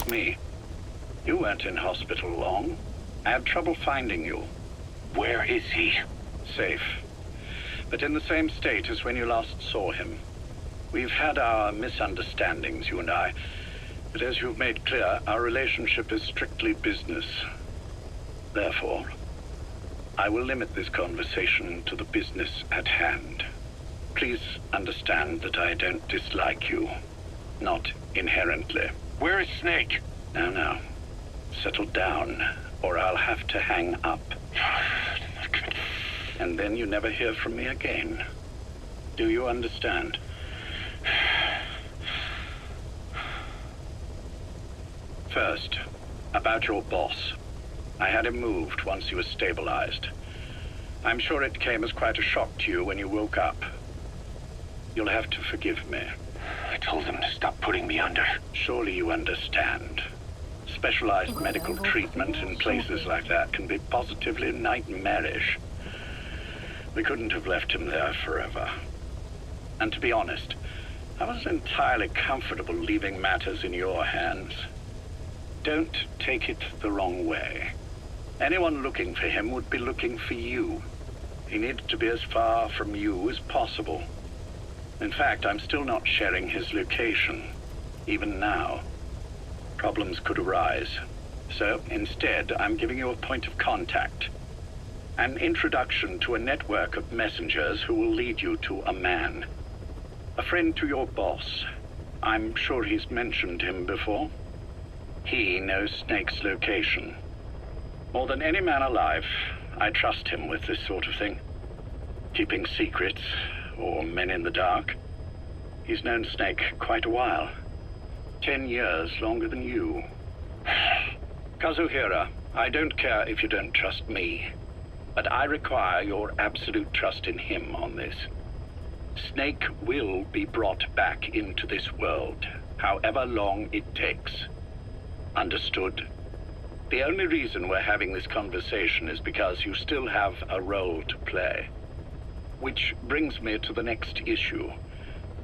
me. You weren't in hospital long. I had trouble finding you. Where is he? Safe. But in the same state as when you last saw him. We've had our misunderstandings, you and I. But as you've made clear, our relationship is strictly business. Therefore, I will limit this conversation to the business at hand. Please understand that I don't dislike you. Not inherently. Where is Snake? Now. Settle down, or I'll have to hang up. And then you never hear from me again. Do you understand? First, about your boss. I had him moved once he was stabilized. I'm sure it came as quite a shock to you when you woke up. You'll have to forgive me. I told him to stop putting me under. Surely you understand. Specialized medical treatment in places like that can be positively nightmarish. We couldn't have left him there forever. And to be honest, I wasn't entirely comfortable leaving matters in your hands. Don't take it the wrong way. Anyone looking for him would be looking for you. He needed to be as far from you as possible. In fact, I'm still not sharing his location, even now. Problems could arise. So, instead, I'm giving you a point of contact. An introduction to a network of messengers who will lead you to a man. A friend to your boss. I'm sure he's mentioned him before. He knows Snake's location. More than any man alive, I trust him with this sort of thing. Keeping secrets, or men in the dark. He's known Snake quite a while. 10 years longer than you. Kazuhira, I don't care if you don't trust me, but I require your absolute trust in him on this. Snake will be brought back into this world, however long it takes. Understood? The only reason we're having this conversation is because you still have a role to play. Which brings me to the next issue.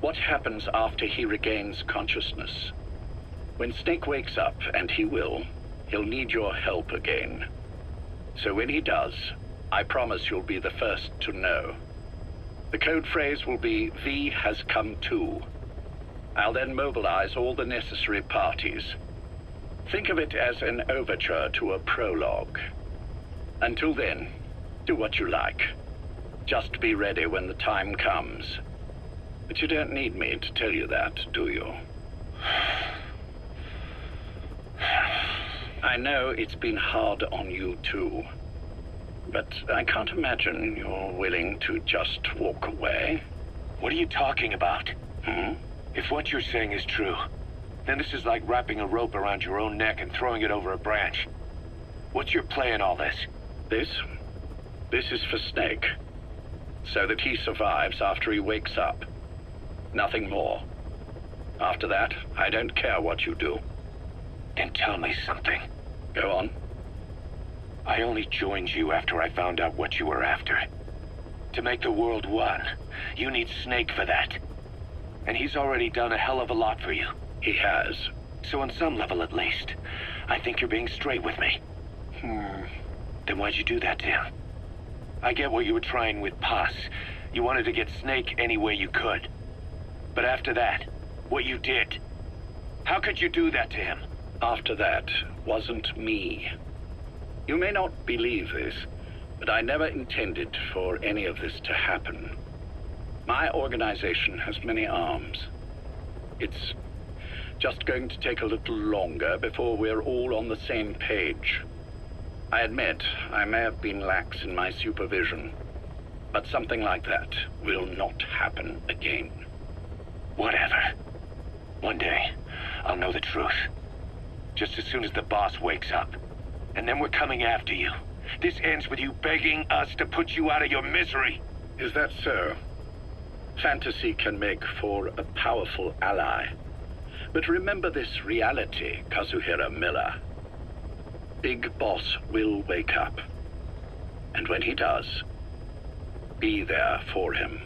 What happens after he regains consciousness? When Snake wakes up, and he will, he'll need your help again. So when he does, I promise you'll be the first to know. The code phrase will be, V has come to. I'll then mobilize all the necessary parties. Think of it as an overture to a prologue. Until then, do what you like. Just be ready when the time comes. But you don't need me to tell you that, do you? I know it's been hard on you too. But I can't imagine you're willing to just walk away. What are you talking about? If what you're saying is true, then this is like wrapping a rope around your own neck and throwing it over a branch. What's your play in all this? This is for Snake. So that he survives after he wakes up. Nothing more. After that, I don't care what you do. Then tell me something. Go on. I only joined you after I found out what you were after. To make the world one, you need Snake for that. And he's already done a hell of a lot for you. He has. So on some level at least, I think you're being straight with me. Then why'd you do that to him? I get what you were trying with Paz. You wanted to get Snake any way you could. But after that, what you did, how could you do that to him? After that wasn't me. You may not believe this, but I never intended for any of this to happen. My organization has many arms. It's just going to take a little longer before we're all on the same page. I admit I may have been lax in my supervision, but something like that will not happen again. Whatever. One day, I'll know the truth. Just as soon as the boss wakes up. And then we're coming after you. This ends with you begging us to put you out of your misery. Is that so? Fantasy can make for a powerful ally. But remember this reality, Kazuhira Miller. Big Boss will wake up. And when he does, be there for him.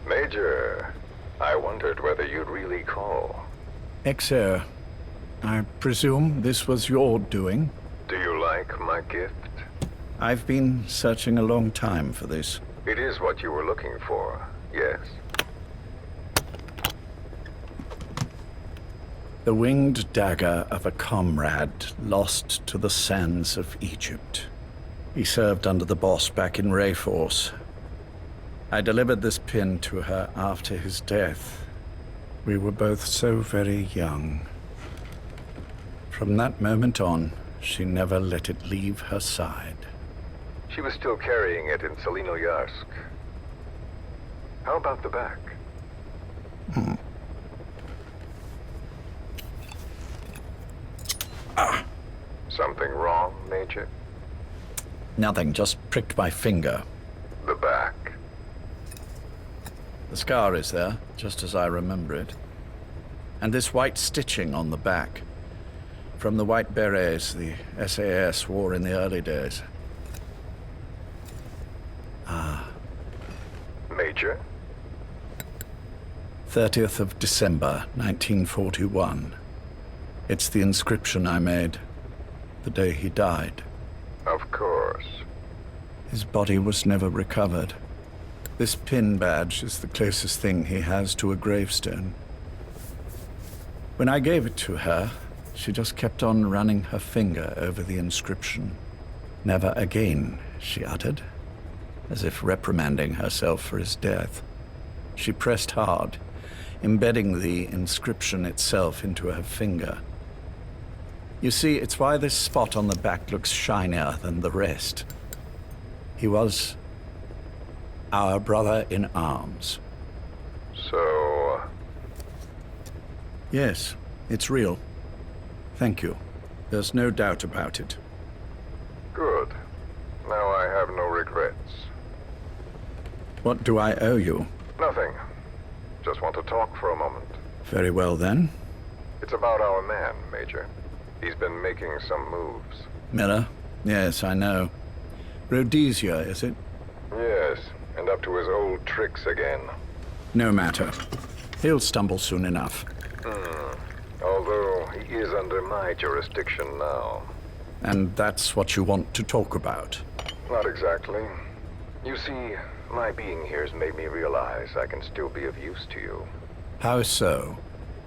Major, I wondered whether you'd really call. Exer, I presume this was your doing? Do you like my gift? I've been searching a long time for this. It is what you were looking for, yes. The winged dagger of a comrade lost to the sands of Egypt. He served under the boss back in Rayforce. I delivered this pin to her after his death. We were both so very young. From that moment on, she never let it leave her side. She was still carrying it in Selinoyarsk. How about the back? Something wrong, Major? Nothing, just pricked my finger. The back. The scar is there, just as I remember it. And this white stitching on the back. From the white berets the SAS wore in the early days. Major? 30th of December, 1941. It's the inscription I made the day he died. Of course. His body was never recovered. This pin badge is the closest thing he has to a gravestone. When I gave it to her, she just kept on running her finger over the inscription. Never again, she uttered, as if reprimanding herself for his death. She pressed hard, embedding the inscription itself into her finger. You see, it's why this spot on the back looks shinier than the rest. He was our brother in arms. So... Yes, it's real. Thank you. There's no doubt about it. Good. Now I have no regrets. What do I owe you? Nothing. Just want to talk for a moment. Very well, then. It's about our man, Major. He's been making some moves. Miller? Yes, I know. Rhodesia, is it? Yes, and up to his old tricks again. No matter. He'll stumble soon enough. Although he is under my jurisdiction now. And that's what you want to talk about? Not exactly. You see, my being here has made me realize I can still be of use to you. How so?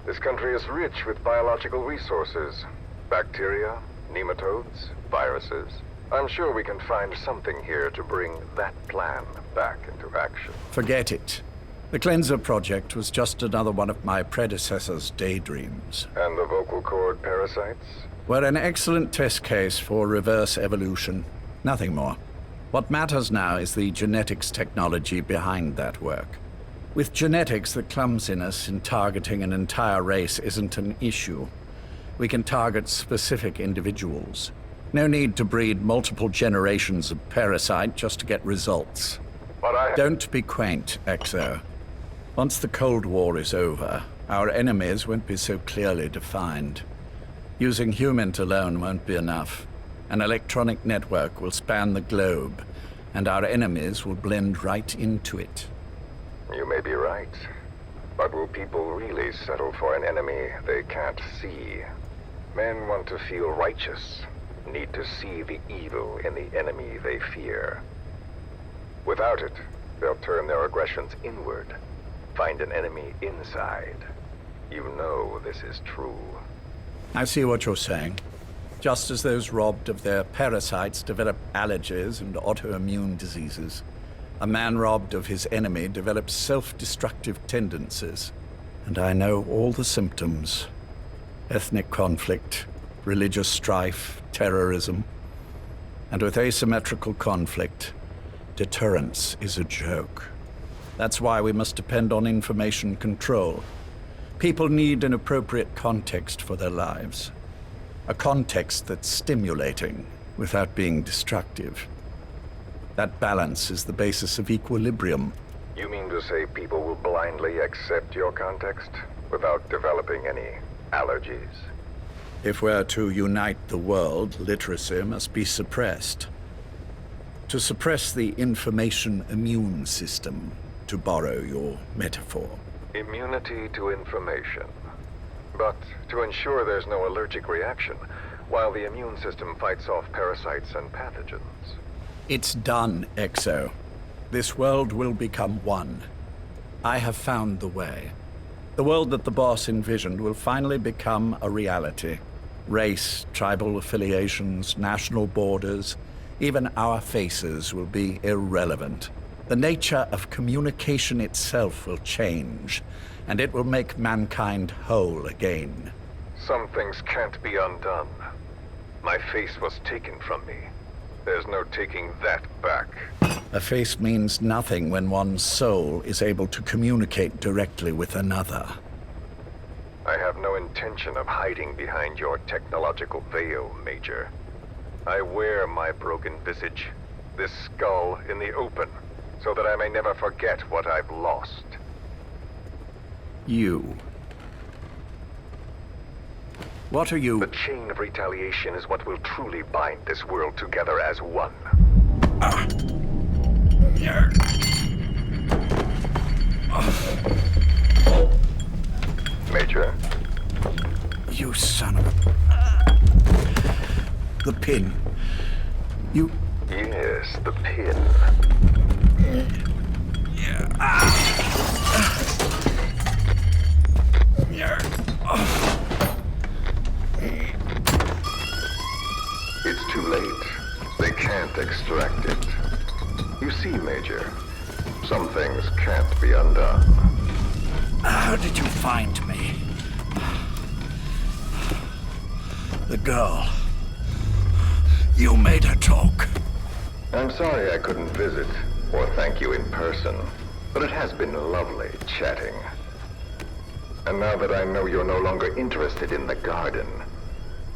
This country is rich with biological resources. Bacteria, nematodes, viruses. I'm sure we can find something here to bring that plan back into action. Forget it. The Cleanser Project was just another one of my predecessor's daydreams. And the vocal cord parasites? Were an excellent test case for reverse evolution. Nothing more. What matters now is the genetics technology behind that work. With genetics, the clumsiness in targeting an entire race isn't an issue. We can target specific individuals. No need to breed multiple generations of parasite just to get results. But Don't be quaint, Exo. Once the Cold War is over, our enemies won't be so clearly defined. Using humans alone won't be enough. An electronic network will span the globe, and our enemies will blend right into it. You may be right. But will people really settle for an enemy they can't see? Men want to feel righteous, need to see the evil in the enemy they fear. Without it, they'll turn their aggressions inward, find an enemy inside. You know this is true. I see what you're saying. Just as those robbed of their parasites develop allergies and autoimmune diseases, a man robbed of his enemy develops self-destructive tendencies. And I know all the symptoms. Ethnic conflict, religious strife, terrorism. And with asymmetrical conflict, deterrence is a joke. That's why we must depend on information control. People need an appropriate context for their lives. A context that's stimulating without being destructive. That balance is the basis of equilibrium. You mean to say people will blindly accept your context without developing any allergies? If we're to unite the world, literacy must be suppressed. To suppress the information immune system, to borrow your metaphor. Immunity to information. But to ensure there's no allergic reaction, while the immune system fights off parasites and pathogens. It's done, Exo. This world will become one. I have found the way. The world that the boss envisioned will finally become a reality. Race, tribal affiliations, national borders, even our faces will be irrelevant. The nature of communication itself will change, and it will make mankind whole again. Some things can't be undone. My face was taken from me. There's no taking that back. A face means nothing when one's soul is able to communicate directly with another. I have no intention of hiding behind your technological veil, Major. I wear my broken visage, this skull, in the open, so that I may never forget what I've lost. You. What are you? The chain of retaliation is what will truly bind this world together as one. Major? You son of a... The pin. You... Yes, the pin. It's too late. They can't extract it. You see, Major, some things can't be undone. How did you find me? The girl. You made her talk. I'm sorry I couldn't visit or thank you in person, but it has been lovely chatting. And now that I know you're no longer interested in the garden,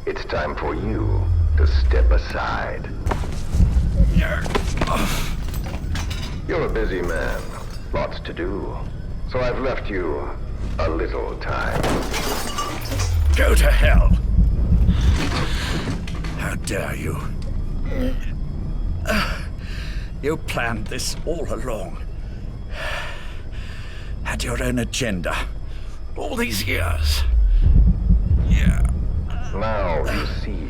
it's time for you to step aside. You're a busy man, lots to do, so I've left you a little time. Go to hell! How dare you? You planned this all along. Had your own agenda. All these years. Now you see,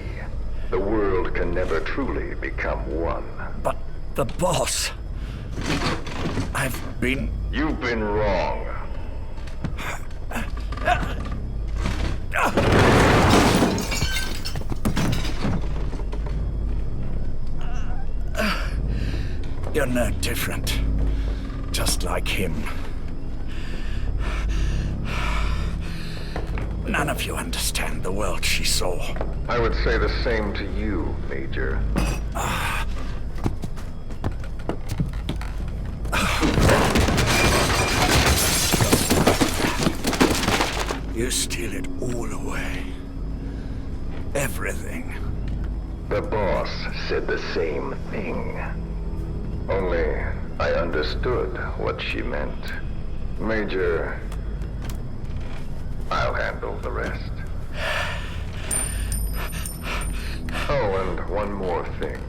the world can never truly become one. But the boss... You've been wrong. You're no different. Just like him. None of you understand the world she saw. I would say the same to you, Major. You steal it all away. Everything. The boss said the same thing. Only I understood what she meant. Major, I'll handle the rest. Oh, and one more thing.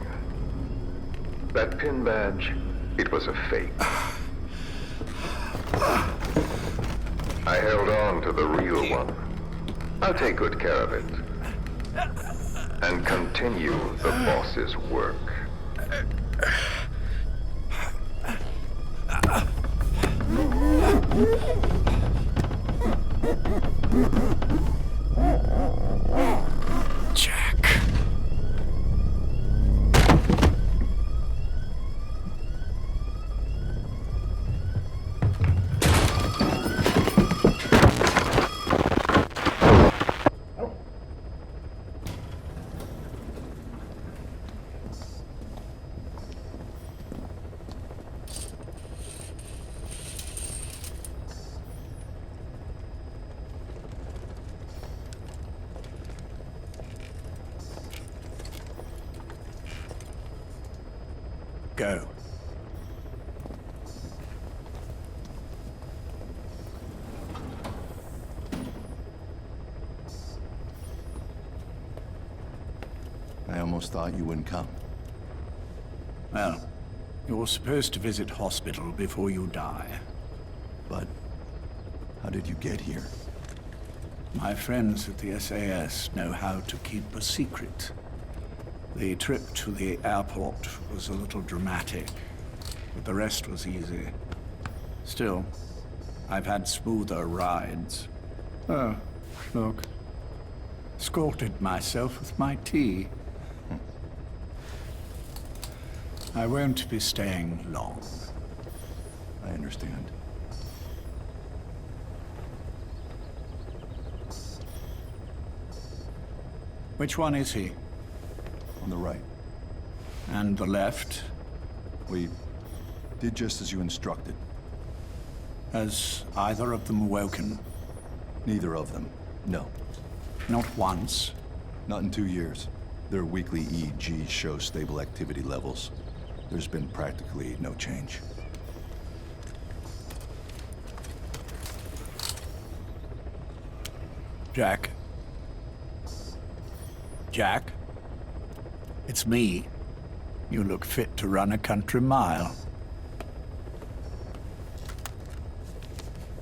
That pin badge, it was a fake. I held on to the real one. I'll take good care of it. And continue the boss's work. Jack. Go. I almost thought you wouldn't come. Well, you're supposed to visit hospital before you die. But How did you get here? My friends at the SAS know how to keep a secret. The trip to the airport was a little dramatic, but the rest was easy. Still, I've had smoother rides. Oh, look. Escorted myself with my tea. I won't be staying long. I understand. Which one is he? On the right. And the left? We did just as you instructed. Has either of them woken? Neither of them. No. Not once. Not in 2 years. Their weekly EEGs show stable activity levels. There's been practically no change. Jack? Jack? It's me. You look fit to run a country mile.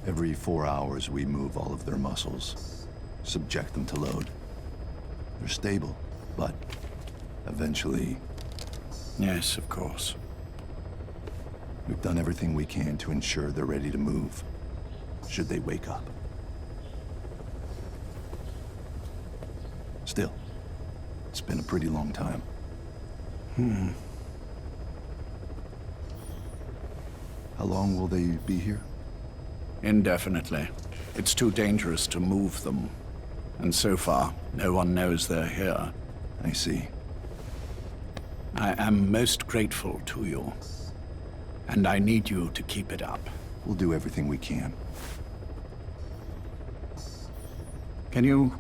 Every 4 hours, we move all of their muscles, subject them to load. They're stable, but eventually... Yes, of course. We've done everything we can to ensure they're ready to move, should they wake up. Still, it's been a pretty long time. How long will they be here? Indefinitely. It's too dangerous to move them. And so far, no one knows they're here. I see. I am most grateful to you. And I need you to keep it up. We'll do everything we can. Can you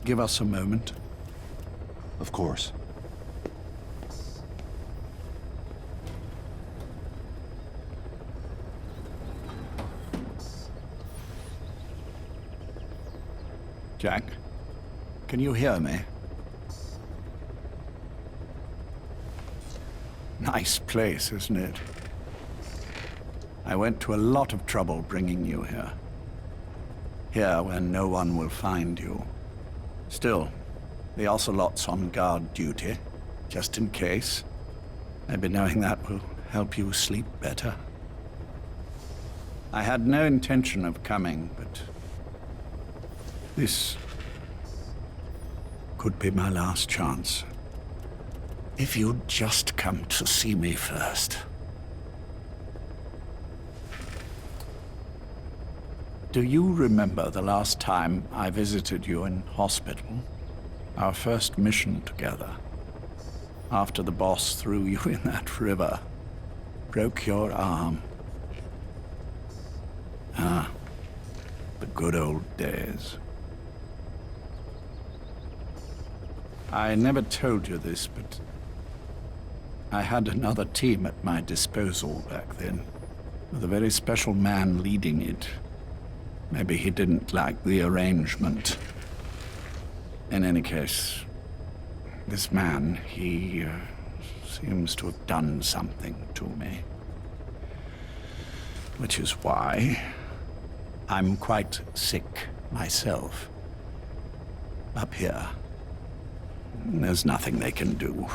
give us a moment? Of course. Jack, can you hear me? Nice place, isn't it? I went to a lot of trouble bringing you here. Here, where no one will find you. Still, the Ocelot's on guard duty, just in case. Maybe knowing that will help you sleep better. I had no intention of coming, but this could be my last chance. If you'd just come to see me first. Do you remember the last time I visited you in hospital? Our first mission together. After the boss threw you in that river. Broke your arm. Ah, the good old days. I never told you this, but I had another team at my disposal back then, with a very special man leading it. Maybe he didn't like the arrangement. In any case, this man, he seems to have done something to me. Which is why I'm quite sick myself. Up here. There's nothing they can do.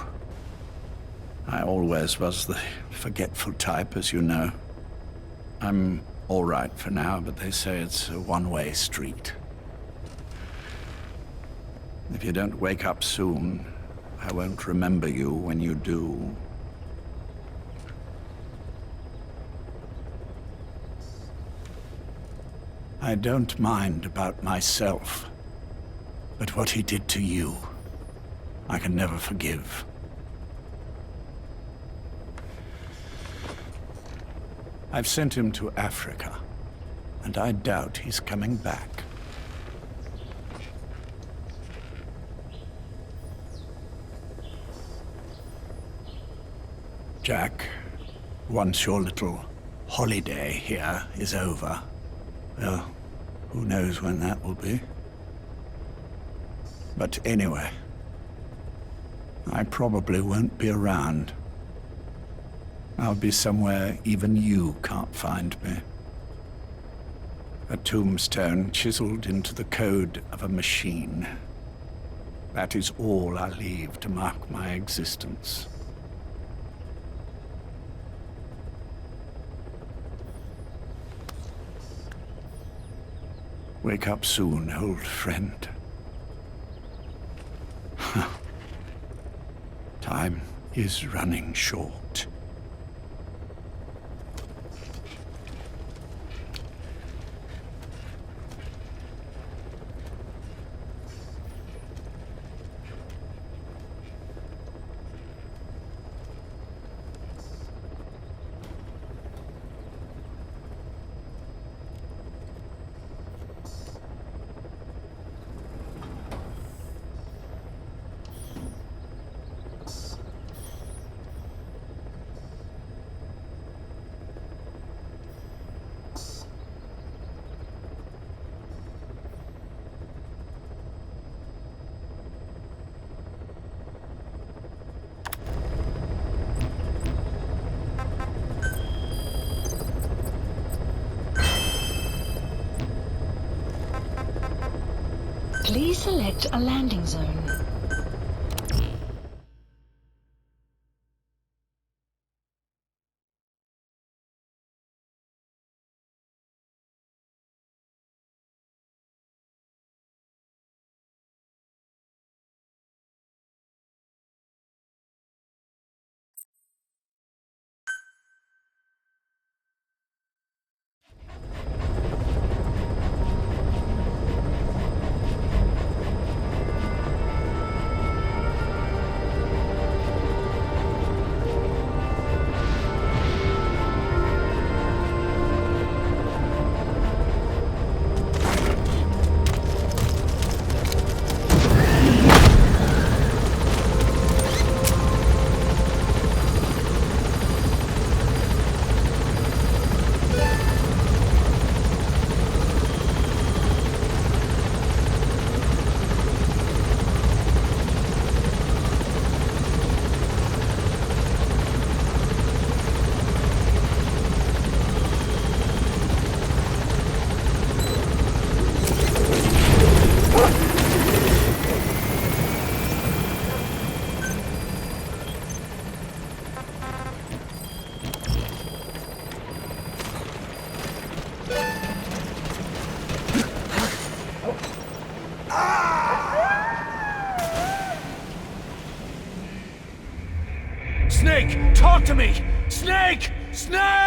I always was the forgetful type, as you know. I'm all right for now, but they say it's a one-way street. If you don't wake up soon, I won't remember you when you do. I don't mind about myself, but what he did to you, I can never forgive. I've sent him to Africa, and I doubt he's coming back. Jack, once your little holiday here is over, well, who knows when that will be? But anyway, I probably won't be around. I'll be somewhere even you can't find me. A tombstone chiseled into the code of a machine. That is all I leave to mark my existence. Wake up soon, old friend. Time is running short. Please select a landing zone. Snake, talk to me! Snake! Snake!